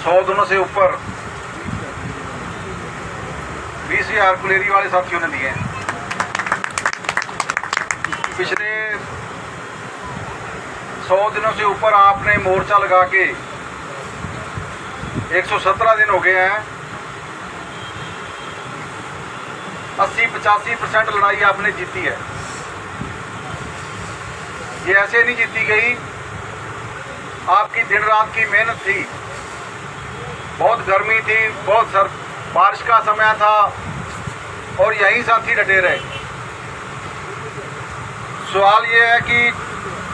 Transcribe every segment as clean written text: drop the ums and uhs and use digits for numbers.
100 दिनों से ऊपर 20,000 कुलेरी वाले साथियों ने दिए हैं। पिछले 100 दिनों से ऊपर आपने मोर्चा लगा के 117 दिन हो गए हैं। 80-85% लड़ाई आपने जीती है। ये ऐसे नहीं जीती गई, आपकी दिन रात की मेहनत थी, बहुत गर्मी थी, बहुत बारिश का समय था और यही साथी डटे रहे। सवाल ये है कि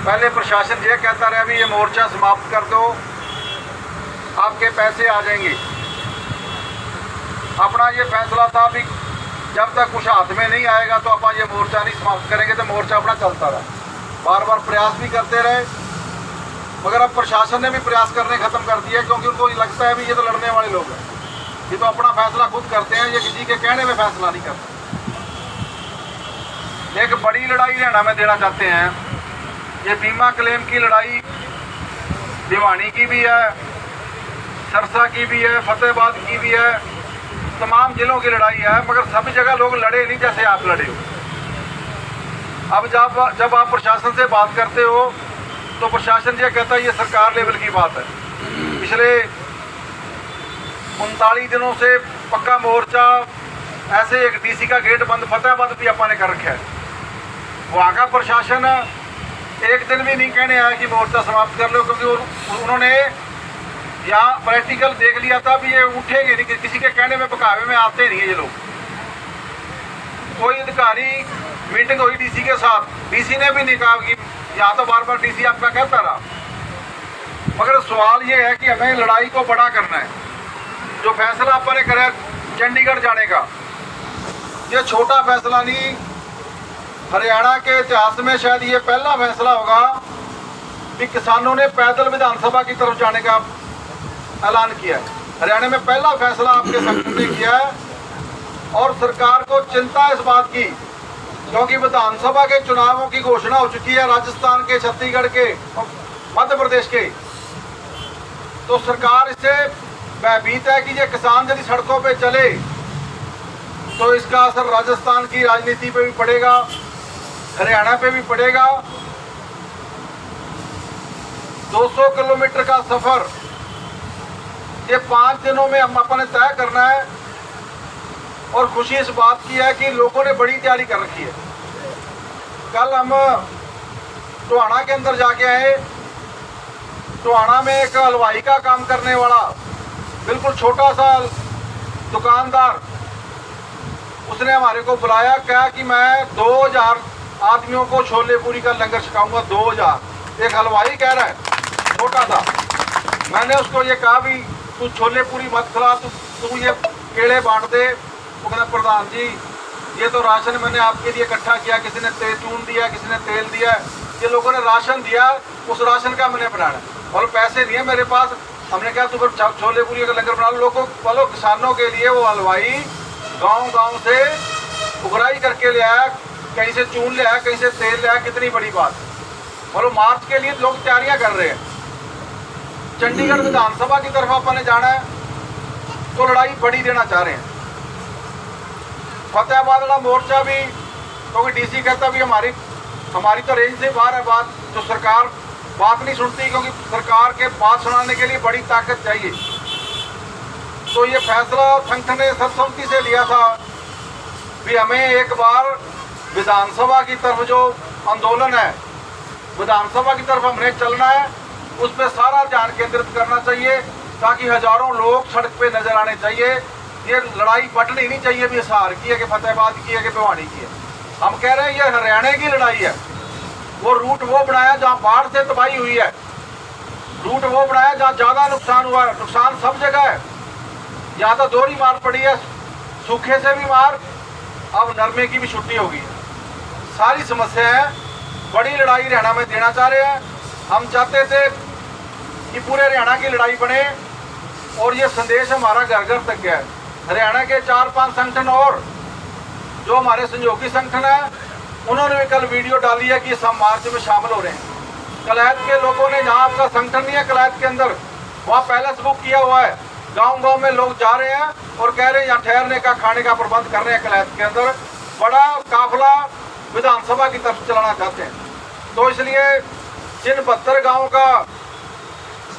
पहले प्रशासन ये कहता रहा भी ये मोर्चा समाप्त कर दो, आपके पैसे आ जाएंगे। अपना ये फैसला था भी जब तक कुछ हाथ में नहीं आएगा तो अपन ये मोर्चा नहीं समाप्त करेंगे, तो मोर्चा अपना चलता रहा। बार बार प्रयास भी करते रहे, मगर अब प्रशासन ने भी प्रयास करने ख़त्म कर दिए, क्योंकि उनको लगता है भी ये तो लड़ने वाले लोग हैं, ये तो अपना फैसला खुद करते हैं, ये किसी के कहने में फैसला नहीं करते। एक बड़ी लड़ाई हरियाणा में देना चाहते हैं। ये बीमा क्लेम की लड़ाई भिवानी की भी है, सरसा की भी है, फतेहाबाद की भी है, तमाम जिलों की लड़ाई है, मगर सभी जगह लोग लड़े नहीं जैसे आप लड़े हो। अब जब आप प्रशासन से बात करते हो तो प्रशासन ये कहता है ये सरकार लेवल की बात है। पिछले 39 दिनों से पक्का मोर्चा, ऐसे एक डीसी का गेट बंद फतेहाबाद भी अपन ने कर रखा है। वहाँ का प्रशासन एक दिन भी नहीं कहने आया कि मोर्चा समाप्त कर लो, क्योंकि उन्होंने यहाँ प्रैक्टिकल देख लिया था भी ये उठेंगे नहीं, किसी के कहने में बकावे में आते नहीं है ये लोग। कोई अधिकारी मीटिंग हुई डीसी के साथ, डीसी ने भी नहीं कहा कि यहाँ तो बार बार डीसी आपका कहता रहा। मगर सवाल ये है कि हमें लड़ाई को बड़ा करना है। जो फैसला अपन ने करा चंडीगढ़ जाने का, ये छोटा फैसला नहीं, हरियाणा के इतिहास में शायद ये पहला फैसला होगा कि किसानों ने पैदल विधानसभा की तरफ जाने का ऐलान किया है। हरियाणा में पहला फैसला आपके संगठन ने किया है और सरकार को चिंता इस बात की, क्योंकि विधानसभा के चुनावों की घोषणा हो चुकी है राजस्थान के, छत्तीसगढ़ के और मध्य प्रदेश के। तो सरकार इससे भयभीत है कि ये किसान यदि सड़कों पे चले तो इसका असर राजस्थान की राजनीति पे भी पड़ेगा, हरियाणा पे भी पड़ेगा। 200 किलोमीटर का सफर ये 5 दिनों में हम अपन ने तय करना है। और खुशी इस बात की है कि लोगों ने बड़ी तैयारी कर रखी है। कल हम टोहाना के अंदर जाके आए। टोहाना में एक हलवाई का काम करने वाला बिल्कुल छोटा सा दुकानदार, उसने हमारे को बुलाया, कहा कि मैं 2000 आदमियों को छोले पूरी का लंगर छकाऊंगा। 2000 एक हलवाई कह रहा है, छोटा सा। मैंने उसको ये कहा भी तू छोले पूरी मत खिला, तू ये केले बांट दे। वो कहना प्रधान जी ये तो राशन मैंने आपके लिए इकट्ठा किया, किसी ने चून दिया, किसी ने तेल दिया, ये लोगों ने राशन दिया, उस राशन का मैंने बनाना और पैसे नहीं है मेरे पास। हमने कहा तू फिर छोले पूरी का लंगर बना लो। लोगों बोलो किसानों के लिए वो हलवाई गांव से उगराई करके ले आया, कहीं से चून ले आया, कहीं से तेल ले आया। कितनी बड़ी बात। बोलो मार्च के लिए लोग तैयारियां कर रहे हैं। चंडीगढ़ विधानसभा की तरफ अपन ने जाना है तो लड़ाई बड़ी देना चाह रहे हैं। फतेहाबाद वाला मोर्चा भी, क्योंकि डीसी कहता भी हमारी तो रेंज से बाहर है बात, जो सरकार बात नहीं सुनती, क्योंकि सरकार के बात सुनाने के लिए बड़ी ताकत चाहिए। तो ये फैसला संगठन ने सर्वसम्मति से लिया था कि हमें एक बार विधानसभा की तरफ जो आंदोलन है, विधानसभा की तरफ हमने चलना है, उस पर सारा ध्यान केंद्रित करना चाहिए, ताकि हजारों लोग सड़क पे नजर आने चाहिए। ये लड़ाई बटनी नहीं चाहिए भी हिसार की है कि फतेहाबाद की है कि भिवानी की है। हम कह रहे हैं ये हरियाणा की लड़ाई है। वो रूट वो बनाया जहाँ बाढ़ से तबाही हुई है, रूट वो बनाया जहाँ ज़्यादा नुकसान हुआ है। नुकसान सब जगह है, यहाँ तो दोहरी मार पड़ी है, सूखे से भी मार, अब नरमे की भी छुट्टी होगी। सारी समस्याएं बड़ी लड़ाई हरियाणा में देना चाह रहे हैं। हम चाहते थे कि पूरे हरियाणा की लड़ाई बने और ये संदेश हमारा घर घर तक गया है। हरियाणा के 4-5 संगठन और जो हमारे सहयोगी संगठन है, उन्होंने भी कल वीडियो डाली है कि सब मार्च में शामिल हो रहे हैं। कलैत के लोगों ने, जहाँ आपका संगठन नहीं है कलैत के अंदर, वहाँ पैलेस बुक किया हुआ है, गांव-गांव में लोग जा रहे हैं और कह रहे हैं यहाँ ठहरने का, खाने का प्रबंध कर रहे हैं। कलैत के अंदर बड़ा काफिला विधानसभा की तरफ चलाना चाहते हैं। तो इसलिए जिन 72 गाँव का,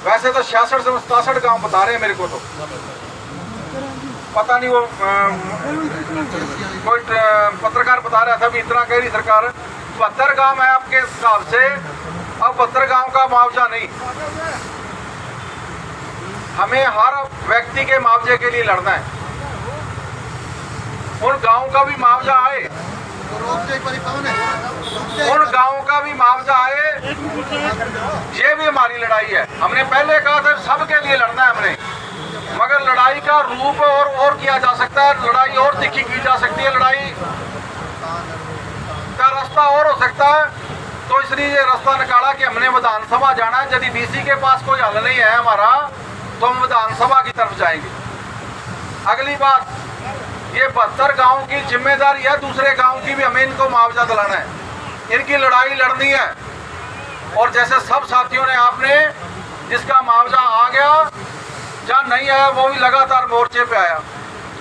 वैसे तो 66 से 67 गाँव बता रहे हैं मेरे को, तो पता नहीं, वो कोई पत्रकार बता रहा था भी इतना कह रही सरकार। 72 गाँव है आपके हिसाब से, अब 72 गाँव का मुआवजा नहीं, हमें हर व्यक्ति के मुआवजे के लिए लड़ना है। उन गाँव का भी मुआवजा आए, उन गाँव का भी मुआवजा आए, ये भी हमारी लड़ाई है। हमने पहले कहा था सबके लिए लड़ना है हमने, मगर लड़ाई का रूप और किया जा सकता है, लड़ाई और तीखी की जा सकती है, लड़ाई का रास्ता और हो सकता है। तो इसलिए ये रास्ता निकाला कि हमने विधानसभा जाना है। यदि डीसी के पास कोई हल नहीं है हमारा, तो हम विधानसभा की तरफ जाएंगे। अगली बात, ये 72 गांव की जिम्मेदारी है, दूसरे गांव की भी हमें इनको मुआवजा दिलाना है, इनकी लड़ाई लड़नी है। और जैसे सब साथियों ने, आपने जिसका मुआवजा आ गया, जहाँ नहीं आया वो भी लगातार मोर्चे पे आया,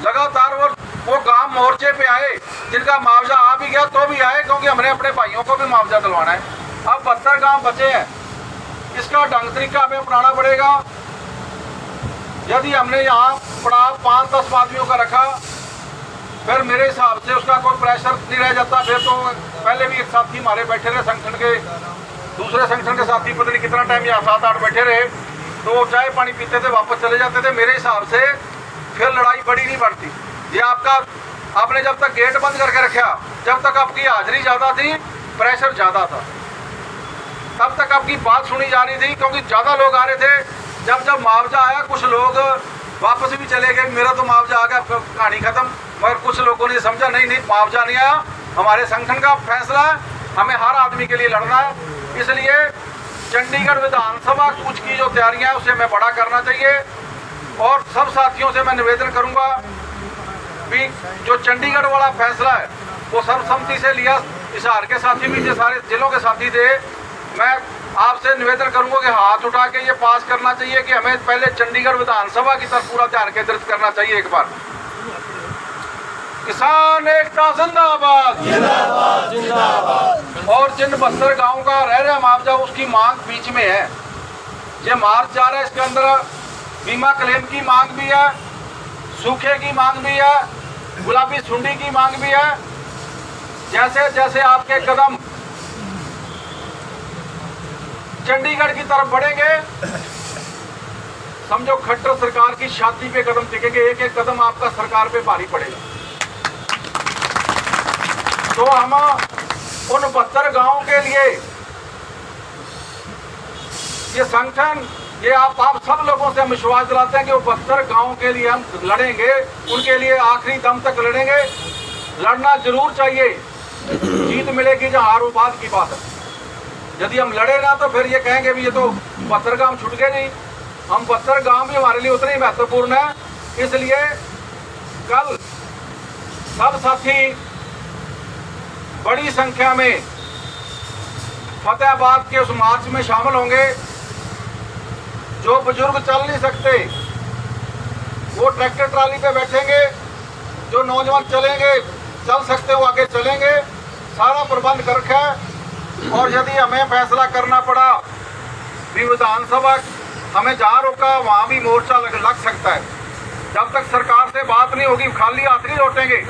लगातार वो गांव मोर्चे पे आए। जिनका मुआवजा आ भी गया तो भी आए, क्योंकि हमने अपने भाइयों को भी मुआवजा दिलवाना है। अब 72 गांव बचे हैं, इसका ढंग तरीका हमें अपनाना पड़ेगा। यदि हमने यहाँ पड़ाव 5-10 आदमियों का रखा, फिर मेरे हिसाब से उसका कोई प्रेशर नहीं रह जाता। फिर तो पहले भी एक साथी हमारे बैठे रहे संगठन के, दूसरे संगठन के साथी पता नहीं कितना टाइम यहाँ 7-8 बैठे रहे, तो वो चाय पानी पीते थे, वापस चले जाते थे। मेरे हिसाब से फिर लड़ाई बड़ी नहीं बढ़ती। ये आपने जब तक गेट बंद करके रखा, जब तक आपकी हाजिरी ज़्यादा थी, प्रेशर ज़्यादा था, तब तक आपकी बात सुनी जा रही थी, क्योंकि ज़्यादा लोग आ रहे थे। जब मुआवजा आया, कुछ लोग वापस भी चले गए, मेरा तो मुआवजा आ गया, कहानी खत्म। मगर कुछ लोगों ने समझा नहीं, मुआवजा नहीं आया, हमारे संगठन का फैसला है, हमें हर आदमी के लिए लड़ना है। इसलिए चंडीगढ़ विधानसभा कूच की जो तैयारियां हैं, उसे हमें बड़ा करना चाहिए। और सब साथियों से मैं निवेदन करूंगा कि जो चंडीगढ़ वाला फैसला है वो सर्वसम्मति से लिया, हिसार के साथी भी थे, सारे जिलों के साथी थे। मैं आपसे निवेदन करूंगा कि हाथ उठा के ये पास करना चाहिए कि हमें पहले चंडीगढ़ विधानसभा की तरफ पूरा ध्यान केंद्रित करना चाहिए। एक बार किसान एकता जिंदाबाद, जिंदाबाद, जिंदाबाद। और जिन 72 गाँव का रह रहा मुआवजा, उसकी मांग बीच में है। ये मार्च जा रहा है, इसके अंदर बीमा क्लेम की मांग भी है, सूखे की मांग भी है, गुलाबी सुंडी की मांग भी है। जैसे जैसे आपके कदम चंडीगढ़ की तरफ बढ़ेंगे, समझो खट्टर सरकार की छाती पे कदम टिकेंगे, एक एक कदम आपका सरकार पे भारी पड़ेगा। तो हम उन 72 गांवों के लिए ये संगठन, ये आप सब लोगों से हम विश्वास दिलाते हैं कि वो 72 गांवों के लिए हम लड़ेंगे, उनके लिए आखिरी दम तक लड़ेंगे। लड़ना जरूर चाहिए, जीत मिलेगी जहाँ हार, वो बात की बात है। यदि हम लड़े ना तो फिर ये कहेंगे भी ये तो 72 गांव छूट गए। नहीं, हम 72 गांव भी हमारे लिए उतने ही महत्वपूर्ण है। इसलिए कल सब साथी बड़ी संख्या में फतेहाबाद के उस मार्च में शामिल होंगे। जो बुजुर्ग चल नहीं सकते वो ट्रैक्टर ट्राली पे बैठेंगे, जो नौजवान चल सकते वो आगे चलेंगे। सारा प्रबंध कर रखा है। और यदि हमें फैसला करना पड़ा भी विधानसभा हमें जहाँ रोका वहाँ भी मोर्चा लग सकता है। जब तक सरकार से बात नहीं होगी, खाली हाथ नहीं लौटेंगे।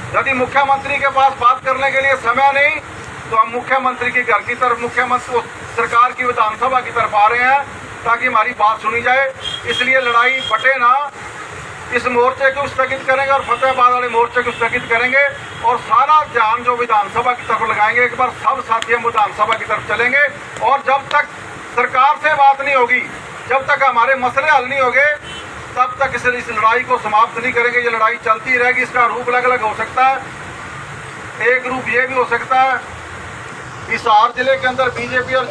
यदि मुख्यमंत्री के पास बात करने के लिए समय नहीं, तो हम मुख्यमंत्री के घर की तरफ, मुख्यमंत्री सरकार की विधानसभा की तरफ आ रहे हैं ताकि हमारी बात सुनी जाए। इसलिए लड़ाई बटे ना, इस मोर्चे को स्थगित करेंगे और फतेहाबाद वाले मोर्चे को स्थगित करेंगे और सारा ध्यान जो विधानसभा की तरफ लगाएंगे। एक बार सब साथी हम विधानसभा की तरफ चलेंगे और जब तक सरकार से बात नहीं होगी, जब तक हमारे मसले हल नहीं होंगे, तब तक इस लड़ाई को समाप्त नहीं करेंगे। ये लड़ाई चलती रहेगी। इसका रूप अलग अलग हो सकता है। एक रूप ये भी हो सकता है, हिसार जिले के अंदर बीजेपी और